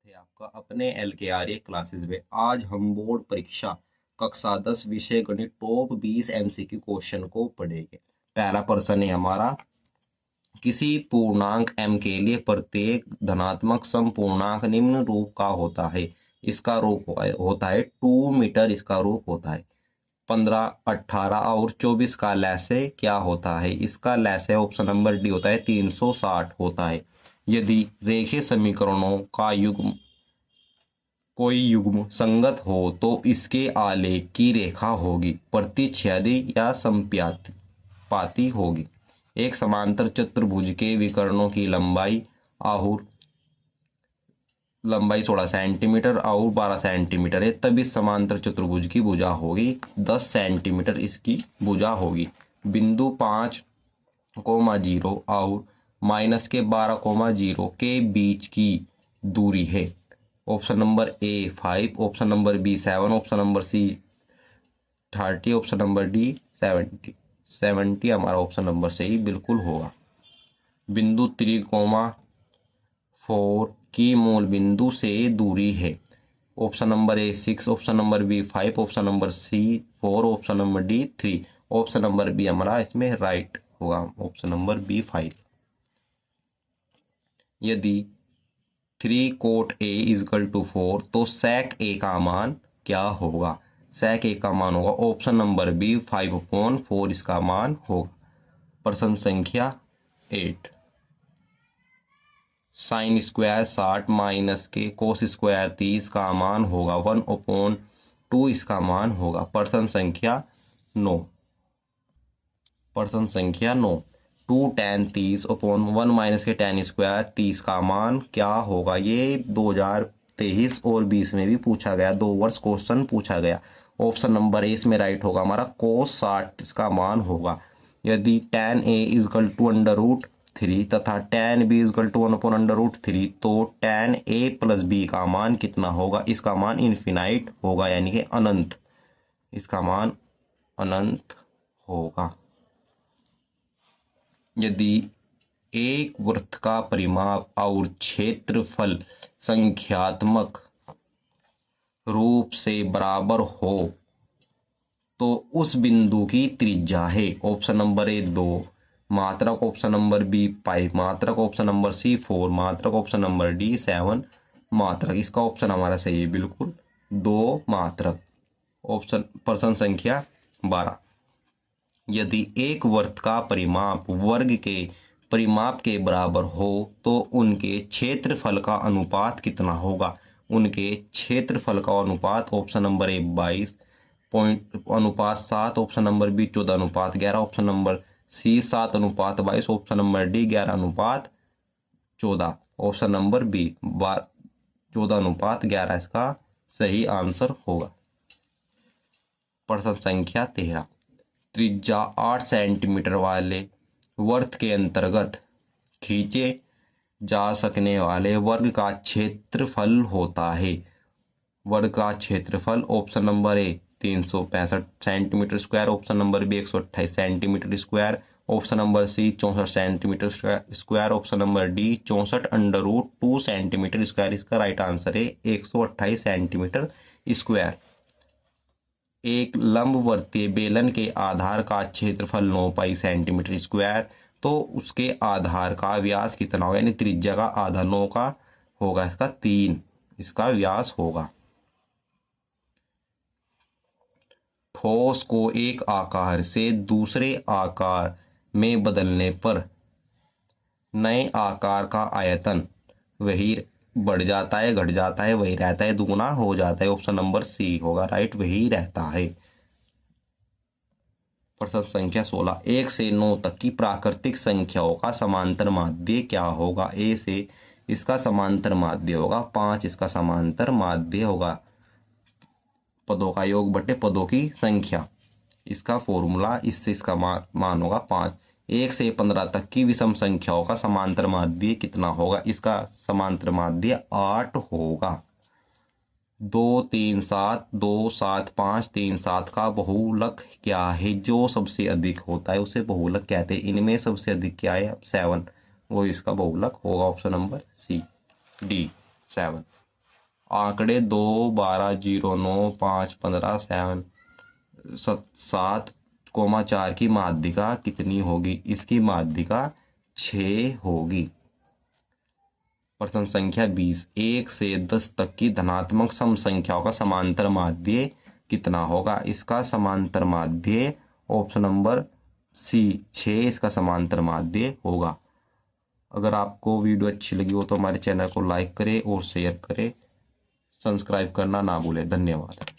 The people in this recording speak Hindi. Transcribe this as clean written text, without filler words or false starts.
है आपका अपने LKRA क्लासेस में। आज हम बोर्ड परीक्षा कक्षा 10 विषय गणित टॉप 20 MCQ क्वेश्चन को पढ़ेंगे। पहला प्रश्न है हमारा, किसी पूर्णांक m के लिए प्रत्येक धनात्मक समपूर्णांक निम्न रूप का होता है। इसका रूप होता है 2 मीटर। इसका रूप होता है 15, 18 और 24 का लैसे क्या होता है। इसका लैसे ऑप्शन नंबर डी होता है 360 होता है। यदि रेखीय समीकरणों का युग्म कोई युग्म संगत हो तो इसके आलेख की रेखा होगी प्रतिच्छेदी या संपाती होगी। एक समांतर चतुर्भुज के विकर्णों की लंबाई 16 सेंटीमीटर और 12 सेंटीमीटर है, तब इस समांतर चतुर्भुज की भुजा होगी 10 सेंटीमीटर। इसकी भुजा होगी बिंदु 5,0 और माइनस के 12,0 के बीच की दूरी है। Option number A 5, option number B 7, option number C 30, option number D 70 हमारा ऑप्शन नंबर सही बिल्कुल होगा। बिंदु 3,4 की मूल बिंदु से दूरी है। Option number A 6, option number B 5, option number C 4, option number D 3, option number B हमारा इसमें राइट होगा, ऑप्शन नंबर बी 5। यदि 3 cot A इजकल टू 4 तो sec A का मान क्या होगा। sec A का मान होगा ऑप्शन नंबर बी 5/4 इसका मान होगा। प्रश्न संख्या 8, साइन स्क्वायर 60 माइनस के कोस स्क्वायर 30 का मान होगा 1/2 इसका मान होगा। प्रश्न संख्या 9, प्रश्न संख्या 9, 2 tan 30/1 माइनस के tan स्क्वायर 30 का मान क्या होगा। ये 2023 और 20 में भी पूछा गया, 2 वर्ष क्वेश्चन पूछा गया। ऑप्शन नंबर ए इसमें राइट होगा हमारा cos 60 इसका मान होगा। यदि tan A इजकल टू √3 तथा tan B इजकल टू 1/√3 तो tan A प्लस B का मान कितना होगा। इसका मान इन्फिनाइट होगा यानी कि अनंत, इसका मान अनंत होगा। यदि एक वृत्त का परिमाप और क्षेत्रफल संख्यात्मक रूप से बराबर हो तो उस बिंदु की त्रिज्या है। ऑप्शन नंबर ए 2 मात्रक, ऑप्शन नंबर बी 5 मात्रक, ऑप्शन नंबर सी 4 मात्रक, ऑप्शन नंबर डी 7 मात्रक। इसका ऑप्शन हमारा सही है बिल्कुल 2 मात्रक। ऑप्शन प्रश्न संख्या 12, यदि एक वृत्त का परिमाप वर्ग के परिमाप के बराबर हो तो उनके क्षेत्रफल का अनुपात कितना होगा। उनके क्षेत्रफल का अनुपात option number A 22.7, option number B 14:11, option number C 7:22, option number D 11:14, option number B 14:11 इसका सही आंसर होगा। प्रश्न संख्या 13, त्रिज्या 8 सेंटीमीटर वाले वृत्त के अंतर्गत खींचे जा सकने वाले वर्ग का क्षेत्रफल होता है। वर्ग का क्षेत्रफल option number A 365 centimetre square, option number B 128 centimetre square, option number C 64 centimetre square, option number D 64√2 centimetre square. इसका राइट आंसर है 128 सेंटीमीटर स्क्वायर। एक लंबवर्तीय बेलन के आधार का क्षेत्रफल 9 पाई सेंटीमीटर स्क्वायर, तो उसके आधार का व्यास कितना होगा, यानी त्रिज्या का आधा 9 का होगा इसका 3 इसका व्यास होगा। ठोस को एक आकार से दूसरे आकार में बदलने पर नए आकार का आयतन वही बढ़ जाता है, घट जाता है, वही रहता है, दुगुना हो जाता है। ऑप्शन नंबर सी होगा राइट, वही रहता है। प्रश्न संख्या 16, 1 से 9 तक की प्राकृतिक संख्याओं का समांतर माध्य क्या होगा। ए से इसका समांतर माध्य होगा 5, इसका समांतर माध्य होगा पदों का योग बटे पदों की संख्या। इसका फॉर्मूला इससे इसका मान होगा 5। 1 से 15 तक की विषम संख्याओं का समांतर माध्य कितना होगा। इसका समांतर माध्य 8 होगा। 2 3 7, 2 7 5 3 7 का बहुलक क्या है। जो सबसे अधिक होता है उसे बहुलक कहते हैं। इनमें सबसे अधिक क्या है 7, वो इसका बहुलक होगा ऑप्शन नंबर सी डी 7। आंकड़े 2, 12, 0, 9, 5, 15, 7,4 की माध्यिका कितनी होगी? इसकी माध्यिका 6 होगी। प्रश्न संख्या 20, 1 से 10 तक की धनात्मक सम संख्याओं का समांतर माध्य कितना होगा? इसका समांतर माध्य ऑप्शन नंबर सी 6 इसका समांतर माध्य होगा। अगर आपको वीडियो अच्छी लगी हो तो हमारे चैनल को लाइक करें और शेयर करें, सब्सक्राइब करना ना भूलें। धन्यवाद।